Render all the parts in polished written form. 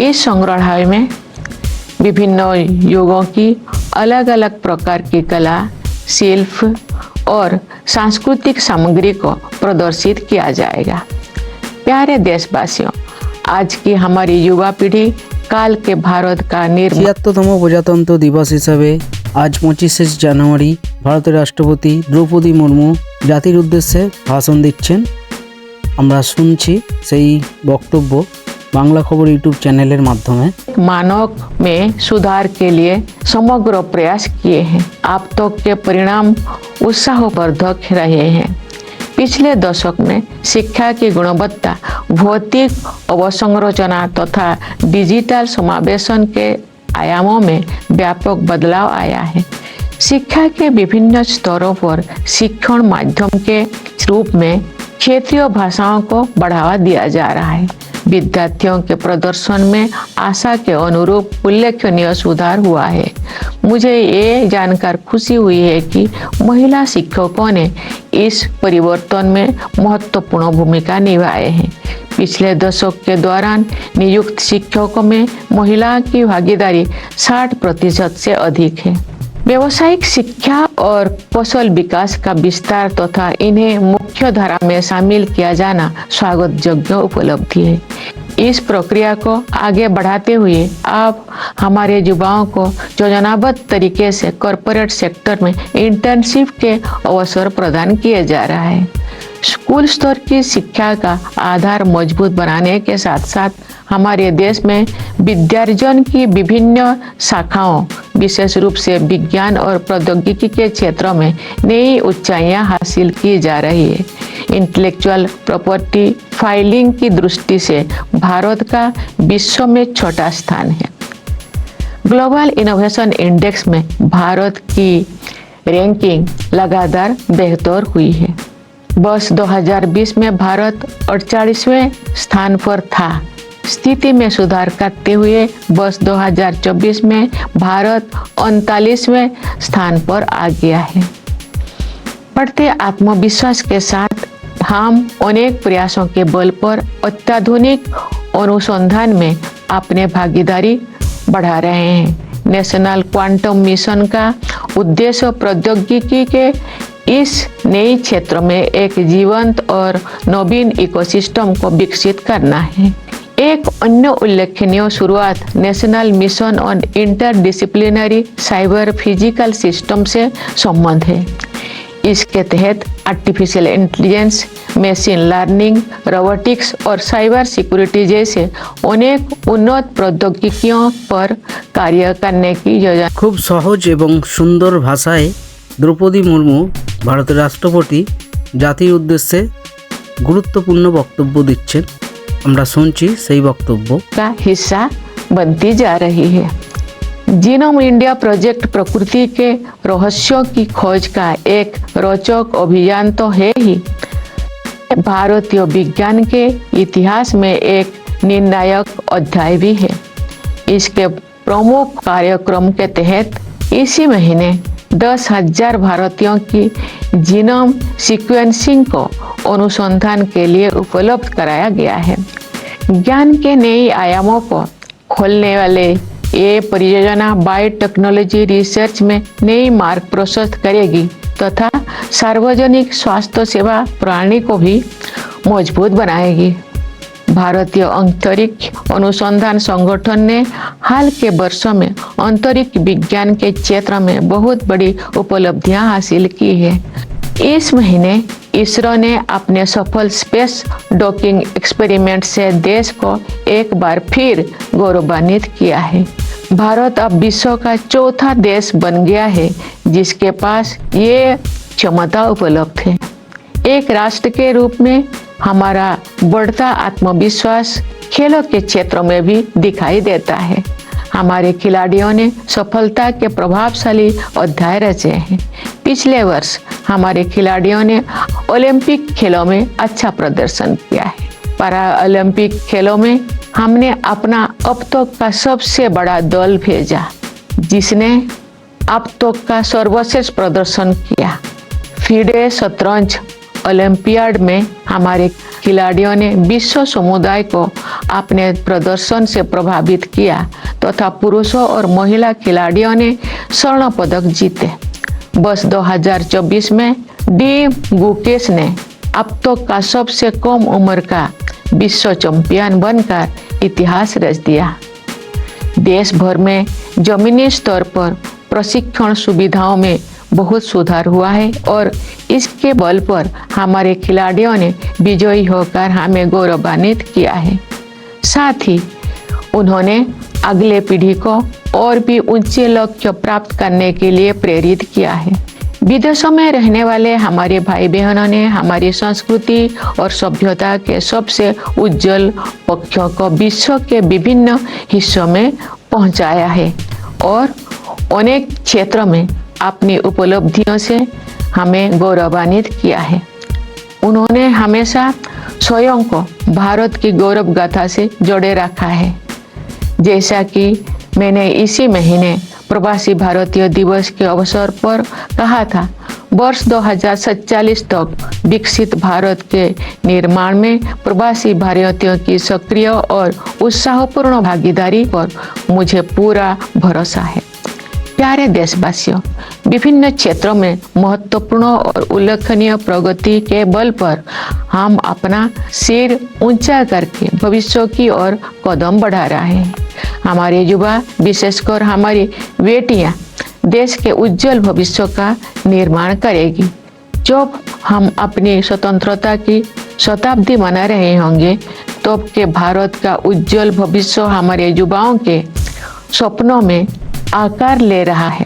इस संग्रहालय में विभिन्न युगों की अलग अलग प्रकार की कला, शिल्प और सांस्कृतिक सामग्री को प्रदर्शित किया जाएगा। प्यारे देशवासियों, आज की हमारी युवा पीढ़ी काल के भारत का 76তম প্রজাতন্ত্র দিবস হিসাবে আজ 25শে জানুয়ারি ভারতের রাষ্ট্রপতি দ্রৌপদী মুর্মু জাতির উদ্দেশ্যে ভাষণ দিচ্ছেন। আমরা শুনছি সেই বক্তব্য বাংলা খবর ইউটিউব চ্যানেলের মাধ্যমে। मानव में सुधार के लिए समग्र प्रयास किए हैं। अब तक के परिणाम उत्साहवर्धक रहे हैं। पिछले दशक में शिक्षा की गुणवत्ता, भौतिक अवसंरचना तथा डिजिटल समावेशन के आयामों में व्यापक बदलाव आया है। शिक्षा के विभिन्न स्तरों पर शिक्षण माध्यम के रूप में क्षेत्रीय भाषाओं को बढ़ावा दिया जा रहा है। विद्यार्थियों के प्रदर्शन में आशा के अनुरूप उल्लेखनीय सुधार हुआ है। मुझे ये जानकर खुशी हुई है कि महिला शिक्षकों ने इस परिवर्तन में महत्वपूर्ण भूमिका निभाए हैं। पिछले दशक के दौरान नियुक्त शिक्षकों में महिला की भागीदारी 60% से अधिक है। व्यावसायिक शिक्षा और कौशल विकास का विस्तार तथा इन्हें मुख्य धारा में शामिल किया जाना स्वागत योग्य उपलब्धि है। इस प्रक्रिया को आगे बढ़ाते हुए अब हमारे युवाओं को योजनाबद्ध तरीके से कॉरपोरेट सेक्टर में इंटर्नशिप के अवसर प्रदान किए जा रहा है। स्कूल स्तर की शिक्षा का आधार मजबूत बनाने के साथ साथ हमारे देश में विद्यार्जन की विभिन्न शाखाओं, विशेष रूप से विज्ञान और प्रौद्योगिकी के क्षेत्रों में नई ऊंचाइयां हासिल की जा रही है। इंटेलेक्चुअल प्रॉपर्टी फाइलिंग की दृष्टि से भारत का विश्व में छोटा स्थान है। ग्लोबल इनोवेशन इंडेक्स में भारत की रैंकिंग लगातार बेहतर हुई है। वर्ष 2020 में भारत 48वें स्थान पर था। स्थिति में सुधार करते हुए वर्ष 2024 में भारत 39वें स्थान पर आ गया है। बढ़ते आत्मविश्वास के साथ हम अनेक प्रयासों के बल पर अत्याधुनिक अनुसंधान में अपने भागीदारी बढ़ा रहे हैं। नेशनल क्वांटम मिशन का उद्देश्य प्रौद्योगिकी के इस नए क्षेत्र में एक जीवंत और नवीन इकोसिस्टम को विकसित करना है। एक अन्य उल्लेखनीय शुरुआत national mission on interdisciplinary cyber physical system से संबंध है। इसके तहत artificial intelligence, machine learning, robotics और साइबर सिक्योरिटी जैसे अनेक उन्नत प्रौद्योगिकियों पर कार्य करने की योजना। খুব সহজ এবং সুন্দর ভাষায় দ্রৌপদী মুর্মু ভারতের রাষ্ট্রপতি জাতির উদ্দেশ্যে গুরুত্বপূর্ণ বক্তব্য দিচ্ছেন। আমরা শুনছি সেই বক্তব্য। का हिस्सा बनती जा रही है। जीनोम इंडिया प्रोजेक्ट प्रकृति के रहस्यों की खोज का एक रोचक अभियान तो है ही, भारतीय विज्ञान के इतिहास में एक निर्णायक अध्याय भी है। इसके प्रमुख कार्यक्रम के तहत इसी महीने 10,000 भारतीयों की जीनोम सीक्वेंसिंग को अनुसंधान के लिए उपलब्ध कराया गया है। ज्ञान के नए आयामों को खोलने वाले ये परियोजना बायोटेक्नोलॉजी रिसर्च में नई मार्ग प्रशस्त करेगी तथा सार्वजनिक स्वास्थ्य सेवा प्रणाली को भी मजबूत बनाएगी। भारतीय अंतरिक्ष अनुसंधान संगठन ने हाल के वर्षों में अंतरिक्ष विज्ञान के क्षेत्र में बहुत बड़ी उपलब्धियां हासिल की है। इस महीने इसरो ने अपने सफल स्पेस डॉकिंग एक्सपेरिमेंट से देश को एक बार फिर गौरवान्वित किया है। भारत अब विश्व का चौथा देश बन गया है जिसके पास ये क्षमता उपलब्ध है। एक राष्ट्र के रूप में हमारा बढ़ता आत्मविश्वास खेलों के क्षेत्र में भी दिखाई देता है। हमारे खिलाड़ियों ने सफलता के प्रभावशाली अध्याय रचे हैं। पिछले वर्ष हमारे खिलाड़ियों ने ओलंपिक खेलों में अच्छा प्रदर्शन किया है। पैरा ओलंपिक खेलों में हमने अपना अब तक का सबसे बड़ा दल भेजा जिसने अब तक का सर्वश्रेष्ठ प्रदर्शन किया। फीडे शतरंज ओलंपियाड में हमारे खिलाड़ियों ने विश्व समुदाय को अपने प्रदर्शन से प्रभावित किया तथा पुरुषों और महिला खिलाड़ियों ने स्वर्ण पदक जीते। वर्ष 2024 में डी गुकेश ने अब तक का सबसे कम उम्र का विश्व चैंपियन बनकर इतिहास रच दिया। देश भर में जमीनी स्तर पर प्रशिक्षण सुविधाओं में बहुत सुधार हुआ है और इसके बल पर हमारे खिलाड़ियों ने विजयी होकर हमें गौरवान्वित किया है। साथ ही उन्होंने अगले पीढ़ी को और भी ऊंचे लक्ष्य प्राप्त करने के लिए प्रेरित किया है। विदेशों में रहने वाले हमारे भाई बहनों ने हमारी संस्कृति और सभ्यता के सबसे उज्जवल पक्षों को विश्व के विभिन्न हिस्सों में पहुंचाया है और अनेक क्षेत्रों में अपनी उपलब्धियों से हमें गौरवान्वित किया है। उन्होंने हमेशा स्वयं को भारत की गौरव गाथा से जोड़े रखा है। जैसा कि मैंने इसी महीने प्रवासी भारतीय दिवस के अवसर पर कहा था, वर्ष 2047 तक विकसित भारत के निर्माण में प्रवासी भारतीयों की सक्रिय और उत्साहपूर्ण भागीदारी पर मुझे पूरा भरोसा है। प्यारे देशवासियों, विभिन्न क्षेत्रों में महत्वपूर्ण और उल्लेखनीय प्रगति के बल पर हम अपना सिर ऊंचा करके भविष्य की ओर कदम बढ़ा रहे हैं। हमारे युवा, विशेषकर हमारी बेटियां, देश के उज्जवल भविष्य का निर्माण करेगी। जब हम अपनी स्वतंत्रता की शताब्दी मना रहे होंगे, तब के भारत का उज्जवल भविष्य हमारे युवाओं के सपनों में आकार ले रहा है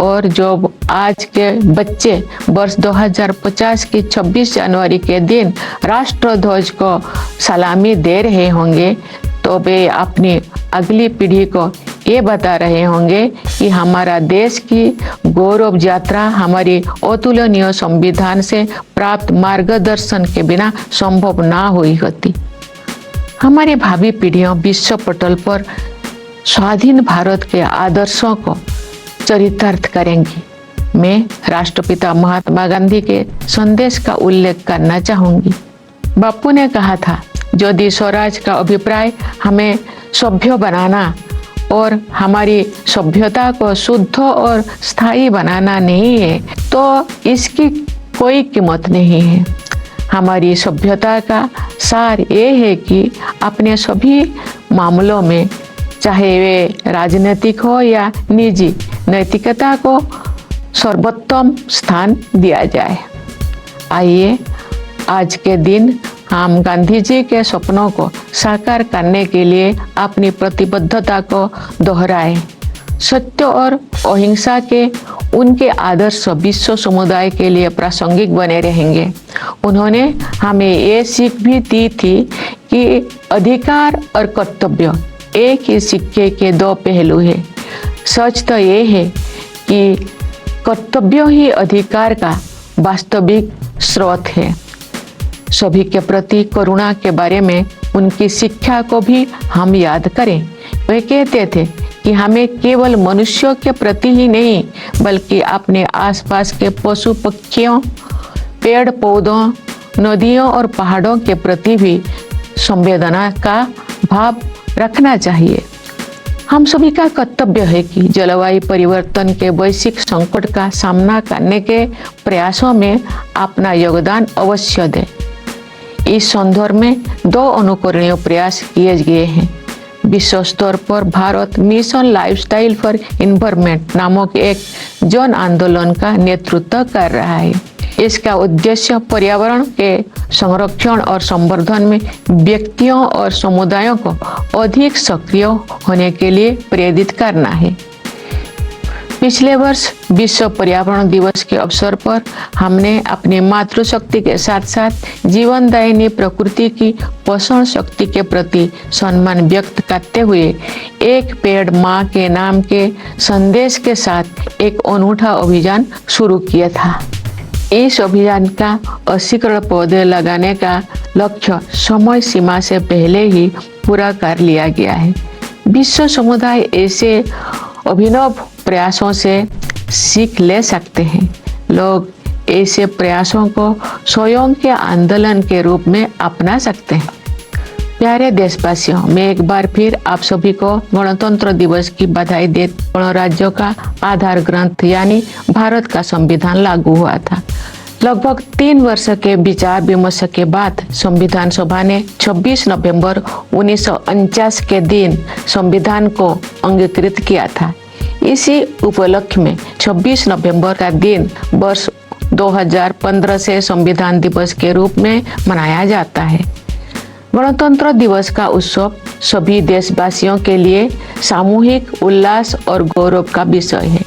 और जब आज के बच्चे वर्ष 2050 की 26 जनवरी के दिन राष्ट्रध्वज को सलामी दे रहे होंगे, तो वे अपनी अगली पीढ़ी को ये बता रहे होंगे कि हमारा देश की गौरव यात्रा हमारी अतुलनीय संविधान से प्राप्त मार्गदर्शन के बिना संभव ना हुई होती। हमारी भावी पीढ़ियां विश्व पटल पर स्वाधीन भारत के आदर्शों को चरितार्थ करेंगी। मैं राष्ट्रपिता महात्मा गांधी के संदेश का उल्लेख करना चाहूंगी। बापू ने कहा था, यदि स्वराज का अभिप्राय हमें सभ्य बनाना और हमारी सभ्यता को शुद्ध और स्थायी बनाना नहीं है, तो इसकी कोई कीमत नहीं है। हमारी सभ्यता का सार ये है कि अपने सभी मामलों में, चाहे वे राजनीतिक हो या निजी, नैतिकता को सर्वोत्तम स्थान दिया जाए। आइए आज के दिन हम गांधी जी के सपनों को साकार करने के लिए अपनी प्रतिबद्धता को दोहराएं। सत्य और अहिंसा के उनके आदर्श विश्व समुदाय के लिए प्रासंगिक बने रहेंगे। उन्होंने हमें ये सीख भी दी थी कि अधिकार और कर्तव्य एक ही सिक्के के दो पहलू है। सच तो ये है कि कर्तव्य ही अधिकार का वास्तविक स्रोत है। सभी के प्रति करुणा के बारे में उनकी शिक्षा को भी हम याद करें। वे कहते थे कि हमें केवल मनुष्यों के प्रति ही नहीं, बल्कि अपने आसपास के पशु पक्षियों, पेड़ पौधों, नदियों और पहाड़ों के प्रति भी संवेदना का भाव रखना चाहिए। हम सभी का कर्तव्य है कि जलवायु परिवर्तन के वैश्विक संकट का सामना करने के प्रयासों में अपना योगदान अवश्य दें। इस संदर्भ में 2 अनुकरणीय प्रयास किए गए हैं। विश्व स्तर पर Bharat mission lifestyle for environment नामक एक जन आंदोलन का नेतृत्व कर रहा है। इसका उद्देश्य पर्यावरण के संरक्षण और संवर्धन में व्यक्तियों और समुदायों को अधिक सक्रिय होने के लिए प्रेरित करना है। पिछले वर्ष विश्व पर्यावरण दिवस के अवसर पर हमने अपनी मातृशक्ति के साथ साथ जीवनदायिनी प्रकृति की पोषण शक्ति के प्रति सम्मान व्यक्त करते हुए एक पेड़ माँ के नाम के संदेश के साथ एक अनूठा अभियान शुरू किया था। इस अभियान का 80 करोड़ पौधे लगाने का लक्ष्य समय सीमा से पहले ही पूरा कर लिया गया है। विश्व समुदाय ऐसे अभिनव प्रयासों से सीख ले सकते हैं। लोग ऐसे प्रयासों को स्वयं के आंदोलन के रूप में अपना सकते हैं। प्यारे देशवासियों, मैं एक बार फिर आप सभी को गणतंत्र दिवस की बधाई देती हूं। गणराज्यों का आधार ग्रंथ यानी भारत का संविधान लागू हुआ था। लगभग 3 वर्ष के विचार विमर्श के बाद संविधान सभा ने 26 नवंबर 1949 के दिन संविधान को अंगीकृत किया था। इसी उपलक्ष्य में 26 नवंबर का दिन वर्ष 2015 से संविधान दिवस के रूप में मनाया जाता है। गणतंत्र दिवस का उत्सव सभी देशवासियों के लिए सामूहिक उल्लास और गौरव का विषय है।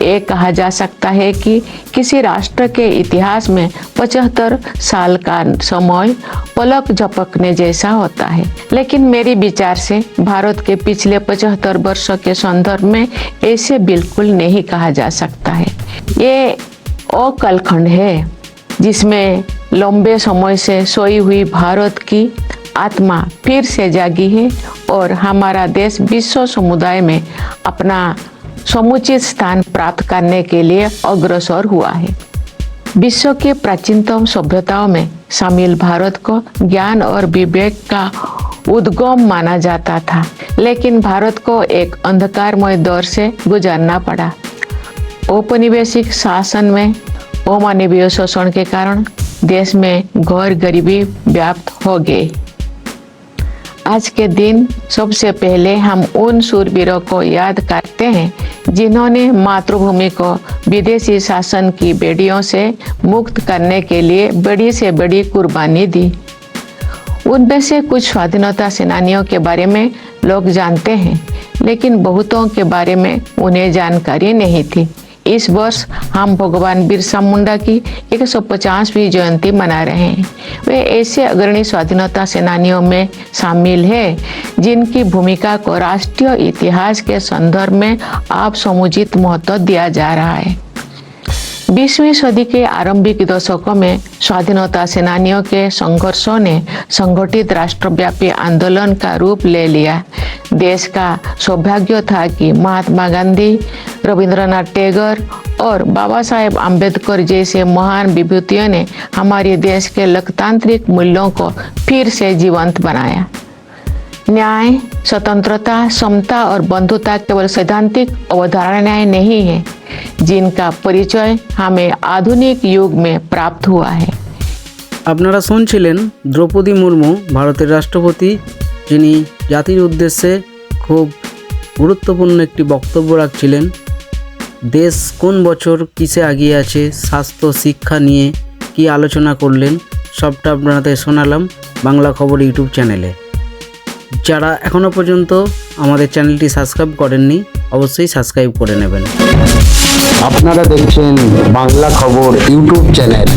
ये कहा जा सकता है कि किसी राष्ट्र के इतिहास में 75 साल का समय पलक झपकने जैसा होता है, लेकिन मेरे विचार से भारत के पिछले 75 वर्षों के संदर्भ में ऐसे बिल्कुल नहीं कहा जा सकता है। ये वो कालखंड है जिसमें लंबे समय से सोई हुई भारत की आत्मा फिर से जागी है और हमारा देश विश्व समुदाय में अपना समुचित स्थान प्राप्त करने के लिए अग्रसर हुआ है। विश्व के प्राचीनतम सभ्यताओं में शामिल भारत को ज्ञान और विवेक का उद्गम माना जाता था, लेकिन भारत को एक अंधकारमय दौर से गुजरना पड़ा। औपनिवेशिक शासन में अमानवीय शोषण के कारण देश में घोर गरीबी व्याप्त हो गई। आज के दिन सबसे पहले हम उन शूरवीरों को याद करते हैं जिन्होंने मातृभूमि को विदेशी शासन की बेड़ियों से मुक्त करने के लिए बड़ी से बड़ी कुर्बानी दी। उनमें से कुछ स्वाधीनता सेनानियों के बारे में लोग जानते हैं, लेकिन बहुतों के बारे में उन्हें जानकारी नहीं थी। इस वर्ष हम भगवान बिरसा मुंडा की 150वीं जयंती मना रहे हैं। वे ऐसे अग्रणी स्वाधीनता सेनानियों में शामिल हैं जिनकी भूमिका को राष्ट्रीय इतिहास के संदर्भ में आप समुचित महत्व दिया जा रहा है। 20वीं सदी के आरंभिक दशकों में स्वाधीनता सेनानियों के संघर्षों ने संगठित राष्ट्रव्यापी आंदोलन का रूप ले लिया। देश का सौभाग्य था कि महात्मा गांधी, रविंद्रनाथ टैगोर और बाबा साहेब आम्बेडकर जैसे महान विभूतियों ने हमारे देश के लोकतांत्रिक मूल्यों को फिर से जीवंत बनाया। न्याय, स्वतंत्रता, समता और बंधुता केवल सैद्धांतिक अवधारणाएं नहीं है, जिनका परिचय हमें आधुनिक युग में प्राप्त हुआ है। আপনারা শুনছিলেন দ্রৌপদী মুর্মু, ভারতের রাষ্ট্রপতি, যিনি জাতির উদ্দেশ্যে খুব গুরুত্বপূর্ণ একটি বক্তব্য রাখছিলেন। দেশ কোন বছর কিসে এগিয়ে আছে, স্বাস্থ্য, শিক্ষা নিয়ে কি আলোচনা করলেন, সবটা আপনাদের শোনালাম বাংলা খবর ইউটিউব চ্যানেলে। যারা এখনও পর্যন্ত আমাদের চ্যানেলটি সাবস্ক্রাইব করেননি, অবশ্যই সাবস্ক্রাইব করে নেবেন। আপনারা দেখছেন বাংলা খবর ইউটিউব চ্যানেল।